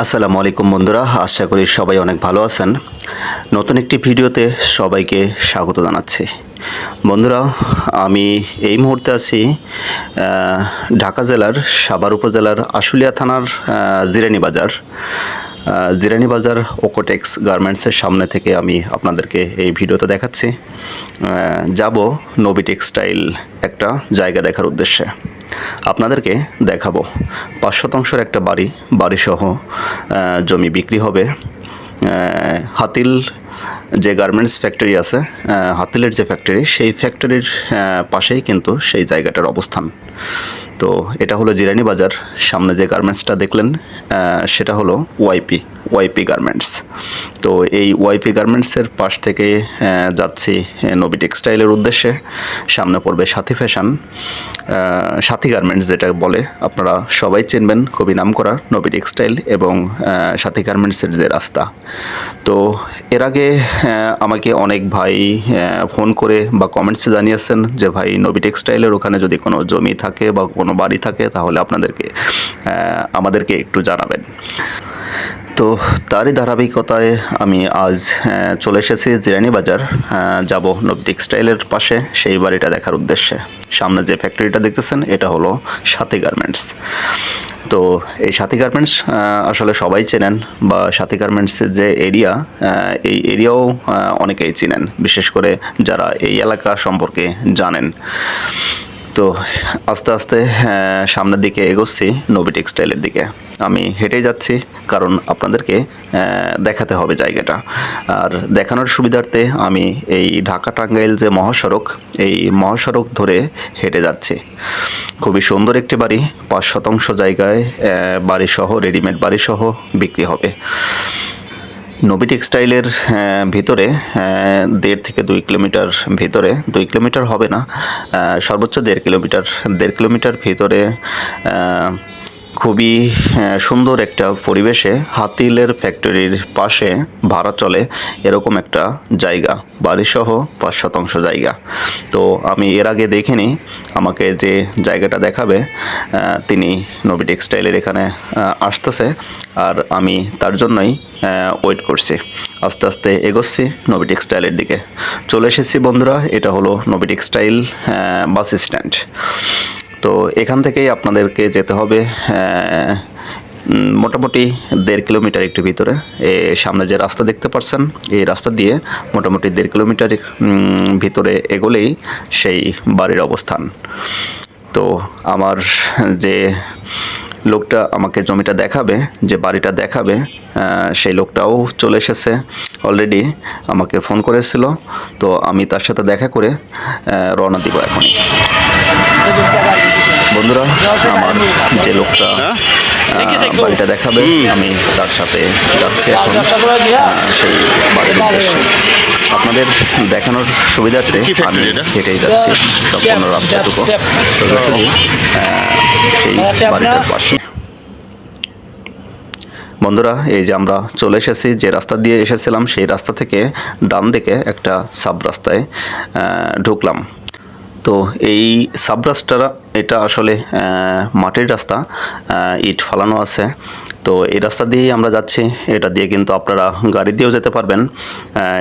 আসসালামু আলাইকুম বন্ধুরা, আশা করি সবাই অনেক ভালো আছেন। নতুন একটি ভিডিওতে সবাইকে স্বাগত জানাচ্ছি। বন্ধুরা, আমি এই মুহূর্তে আছি ঢাকা জেলার সাভার উপজেলার আশুলিয়া থানার জিরানী বাজার। জিরানী বাজার ওকোটেক্স গার্মেন্টসের সামনে থেকে আমি আপনাদেরকে এই ভিডিওতে দেখাচ্ছি। যাব নবী টেক্সটাইল একটা জায়গা দেখার উদ্দেশ্যে। আপনাদেরকে দেখাবো ৫ শতাংশের একটা বাড়িসহ জমি বিক্রি হবে। হাতিল যে গার্মেন্টস ফ্যাক্টরি আছে, হাতিলের যে ফ্যাক্টরি, সেই ফ্যাক্টরির পাশেই কিন্তু সেই জায়গাটার অবস্থান। তো এটা হলো জিরানী বাজার। সামনে যে গার্মেন্টসটা দেখলেন সেটা হলো ওয়াইপি গার্মেন্টস। তো এই ওয়াইপি গার্মেন্টসের পাশ থেকে যাচ্ছি নবী টেক্সটাইলের উদ্দেশ্যে। সামনে পড়বে সাথী ফ্যাশন, সাথী গার্মেন্টস যেটা বলে, আপনারা সবাই চিনবেন, খুবই নামকরা নবী টেক্সটাইল এবং সাথী গার্মেন্টসের যে রাস্তা। তো এর আগে আমাকে অনেক ভাই ফোন করে বা কমেন্টসে জানিয়েছেন যে ভাই, নবী টেক্সটাইলের ওখানে যদি কোনো জমি থাকে বা কোনো বাড়ি থাকে তাহলে আমাদেরকে একটু জানাবেন। তো তারই ধারাবাহিকতায় আমি আজ চলে এসেছি জিরানী বাজার। যাব নবী টেক্সটাইলের পাশে সেই বাড়িটা দেখার উদ্দেশ্যে। সামনে যে ফ্যাক্টরিটা দেখতেছেন এটা হলো সাথী গার্মেন্টস। তো এই সাথী গার্মেন্টস আসলে সবাই চেনেন, বা সাথী গার্মেন্টসের যে এরিয়া, এই এরিয়াও অনেকেই চিনেন, বিশেষ করে যারা এই এলাকা সম্পর্কে জানেন। তো আস্তে আস্তে সামনের দিকে এগোচ্ছি নবী টেক্সটাইলের দিকে। আমি হেঁটে যাচ্ছি, কারণ আপনাদেরকে দেখাতে হবে জায়গাটা। আর দেখানোর সুবিধার্থে আমি এই ঢাকা টাঙ্গাইল যে মহাসড়ক, এই মহাসড়ক ধরে হেঁটে যাচ্ছি। খুবই সুন্দর একটি বাড়ি, ৫ শতাংশ জায়গায় বাড়িসহ, রেডিমেড বাড়িসহ বিক্রি হবে। নবী টেক্সটাইলের ভিতরে ১.৫ থেকে ২ কিলোমিটার ভিতরে, ২ কিলোমিটার হবে না, সর্বোচ্চ ১.৫ কিলোমিটার ভিতরে খুবই সুন্দর একটা পরিবেশে হাতিলের ফ্যাক্টরির পাশে ভাড়া চলে এরকম একটা জায়গা, বাড়িসহ ৫ শতাংশ জায়গা। তো আমি এর আগে দেখিনি, আমাকে যে জায়গাটা দেখাবে তিনি নবী টেক্সটাইলের এখানে আসতেছে, আর আমি তার জন্যই ওয়েট করছি। আস্তে আস্তে এগোচ্ছি নবী টেক্সটাইলের দিকে। চলে এসেছি বন্ধুরা, এটা হলো নবী টেক্সটাইল বাস স্ট্যান্ড। তো এখান থেকেই আপনাদেরকে যেতে হবে মোটামুটি ১.৫ কিলোমিটার একটু ভিতরে। সামনে যে রাস্তা দেখতে পাচ্ছেন, এই রাস্তা দিয়ে মোটামুটি ১.৫ কিলোমিটার ভিতরে এগোলেই সেই বাড়ির অবস্থান। তো আমার যে লোকটা আমাকে জমিটা দেখাবে, যে বাড়িটা দেখাবে, সেই লোকটাও চলে এসেছে অলরেডি, আমাকে ফোন করেছিল। তো আমি তার সাথে দেখা করে রওনা দিব এখনই। বন্ধুরা, আমার যে লোকটা বাড়িটা দেখাবে, আমি তার সাথে যাচ্ছি এখন সেই বাড়ির উদ্দেশ্যে। আপনাদের দেখানোর সুবিধার্থে আমি হেঁটেই যাচ্ছি সম্পূর্ণ রাস্তাটুকু, সোজাসুজি সেই বাড়িটার পাশে। বন্ধুরা, এই যে আমরা চলে এসেছি, যে রাস্তা দিয়ে এসেছিলাম সেই রাস্তা থেকে ডান দিকে একটা সাব রাস্তায় ঢুকলাম। তো এই সাব রাস্তাটা, এটা আসলে মাটির রাস্তা, ইট ফালানো আছে। তো এই রাস্তা দিয়েই আমরা যাচ্ছি। এটা দিয়ে কিন্তু আপনারা গাড়ি দিয়েও যেতে পারবেন।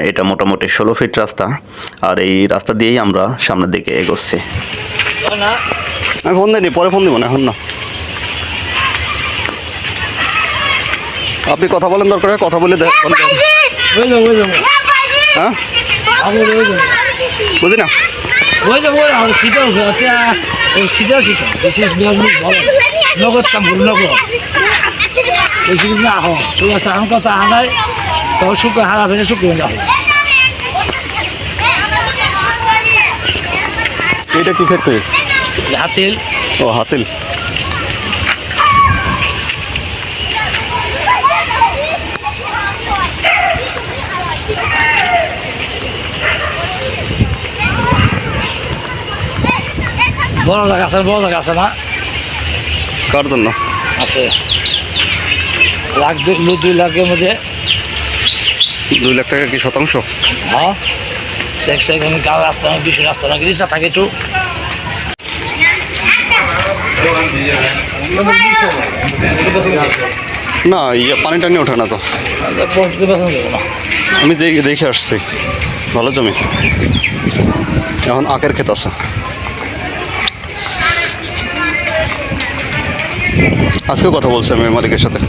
এটা মোটামুটি ১৬ ফিট রাস্তা, আর এই রাস্তা দিয়েই আমরা সামনের দিকে এগোচ্ছি। আমি ফোন দিইনি, পরে ফোন দিব না, এখন না। আপনি কথা বলেন, দরকার কথা বলে হ্যাঁ, বুঝি না। নগদ কাম করুন, নগদ আহ ঠিক আছে, আমার কথা আনাই তখন শুক্র হারা ফেলে শুক্র যাবো। এইটা কি ফ্যাক্টরি? হাতিল। ও, হাতিল। বড় জায়গা আছে, বড় জায়গা আছে না? কার জন্য আছে? লাখ ২ লাখের মধ্যে। ২ লাখ টাকা কি শতাংশ? হ্যাঁ, সেখানে গাঁও রাস্তা না, বিশ্ব রাস্তা না, রিক্সা থাকে একটু। না পানি টানি ওঠে না তো, পঞ্চকে বেতন দেবো না। আমি দেখে আসছি ভালো জমি, এখন আখের ক্ষেত আছে। আজকেও কথা বলছি আমি মালিকের সাথে।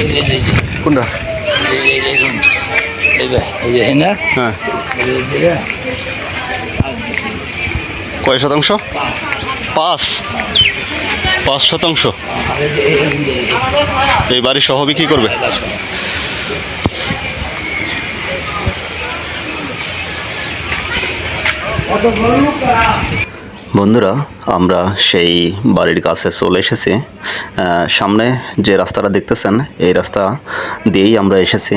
এই যে এই যে কোনটা? এই যে না হ্যাঁ, কয় শতাংশ? 5% এই বাড়ি সহ বিক্রি করবে? বন্ধুরা, আমরা সেই বাড়ির কাছে চলে এসেছি। সামনে যে রাস্তাটা দেখতেছেন এই রাস্তা দিয়েই আমরা এসেছি,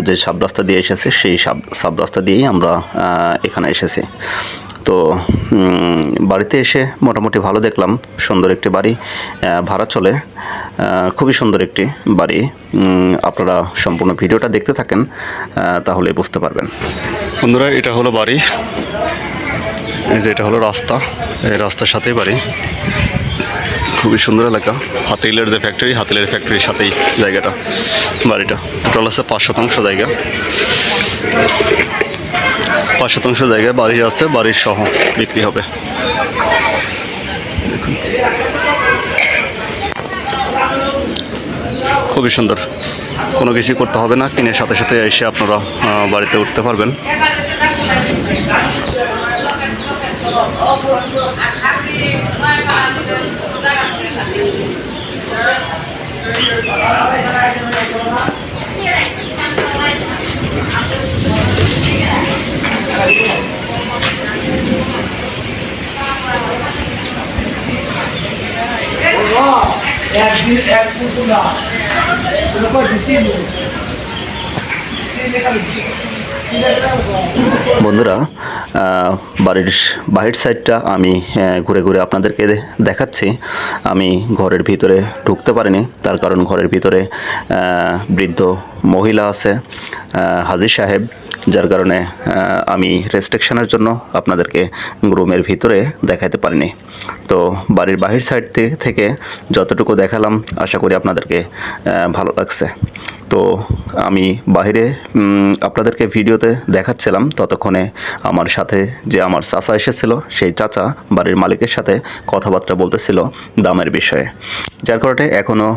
যে সাব রাস্তা দিয়ে এসেছি সেই সাব রাস্তা দিয়েই আমরা এখানে এসেছি। তো বাড়িতে এসে মোটামুটি ভালো দেখলাম, সুন্দর একটি বাড়ি, ভাড়া চলে, খুবই সুন্দর একটি বাড়ি। আপনারা সম্পূর্ণ ভিডিওটা দেখতে থাকেন, তাহলে বুঝতে পারবেন। বন্ধুরা, এটা হলো বাড়ি, এই যে এটা হলো রাস্তা, এই রাস্তার সাথেই বাড়ি। খুবই সুন্দর এলাকা, হাতিলের যে ফ্যাক্টরি, হাতিলের ফ্যাক্টরির সাথেই জায়গাটা, বাড়িটা। টোটাল আছে 5% জায়গা, 5% জায়গায় বাড়ি আছে, বাড়ির সহ বিক্রি হবে। দেখুন, খুবই সুন্দর, কোনো কিছু করতে হবে না, কিনে সাথে সাথে এসে আপনারা বাড়িতে উঠতে পারবেন। বন্ধুরা, বাড়ির বাহির সাইডটা আমি ঘুরে ঘুরে আপনাদেরকে দেখাচ্ছি। আমি ঘরের ভিতরে ঢুকতে পারিনি, তার কারণ ঘরের ভিতরে বৃদ্ধ মহিলা আছে, হাজি সাহেব, যার কারণে আমি রেস্ট্রিকশনের জন্য আপনাদেরকে রুমের ভিতরে দেখাতে পারিনি। তো বাড়ির বাহির সাইড থেকে যতটুকু দেখালাম আশা করি আপনাদেরকে ভালো লাগছে। তো আমি বাইরে আপনাদেরকে ভিডিওতে দেখাচ্ছিলাম, ততক্ষণে আমার সাথে যে আমার চাচা এসেছিল, সেই চাচা বাড়ির মালিকের সাথে কথাবার্তা বলতেছিল দামের বিষয়ে, যার কারণে এখনও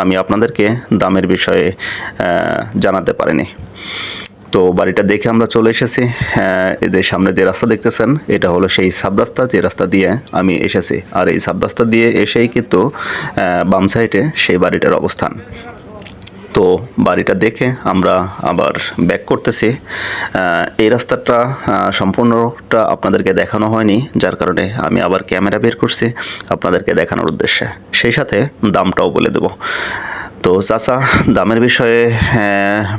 আমি আপনাদেরকে দামের বিষয়ে জানাতে পারিনি। তো বাড়িটা দেখে আমরা চলে এসেছি। এদের সামনে যে রাস্তা দেখতেছেন এটা হলো সেই সাব রাস্তা, যে রাস্তা দিয়ে আমি এসেছি। আর এই সাব রাস্তা দিয়ে এসেই কিন্তু বাম সাইডে সেই বাড়িটার অবস্থান। তো বাড়িটা দেখে আমরা আবার ব্যাক করতেছি। এই রাস্তাটা সম্পূর্ণটা আপনাদেরকে দেখানো হয়নি, যার কারণে আমি আবার ক্যামেরা বের করছি আপনাদেরকে দেখানোর উদ্দেশ্যে, সেই সাথে দামটাও বলে দেব। তো চাচা দামের বিষয়ে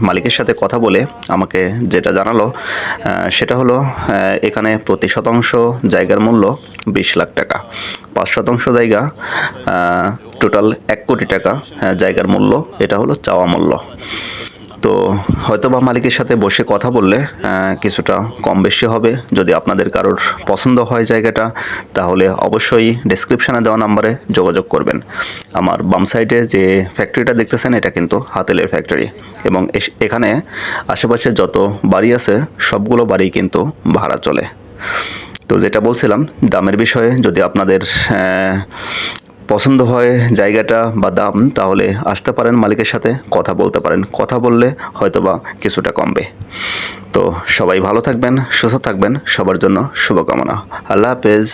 মালিকের সাথে কথা বলে আমাকে যেটা জানালো সেটা হলো এখানে প্রতি শতাংশ জায়গার মূল্য 20 লাখ টাকা, 5% জায়গা, টোটাল 1 কোটি টাকা জায়গার মূল্য, এটা হলো চাওয়া মূল্য। তো হয়তোবা মালিকের সাথে বসে কথা বললে কিছুটা কম বেশি হবে। যদি আপনাদের কারোর পছন্দ হয় জায়গাটা, তাহলে অবশ্যই ডেসক্রিপশানে দেওয়া নাম্বারে যোগাযোগ করবেন। আমার বাম সাইডে যে ফ্যাক্টরিটা দেখতেছেন এটা কিন্তু হাতিলের ফ্যাক্টরি, এবং এখানে আশেপাশে যত বাড়ি আছে সবগুলো বাড়ি কিন্তু ভাড়া চলে। তো যেটা বলছিলাম দামের বিষয়ে, যদি আপনাদের পছন্দ হয় জায়গাটা বা দাম, তাহলে আসতে পারেন, মালিকের সাথে কথা বলতে পারেন। কথা বললে হয়তোবা কিছুটা কমবে। তো সবাই ভালো থাকবেন, সুস্থ থাকবেন, সবার জন্য শুভকামনা। আল্লাহ হাফেজ।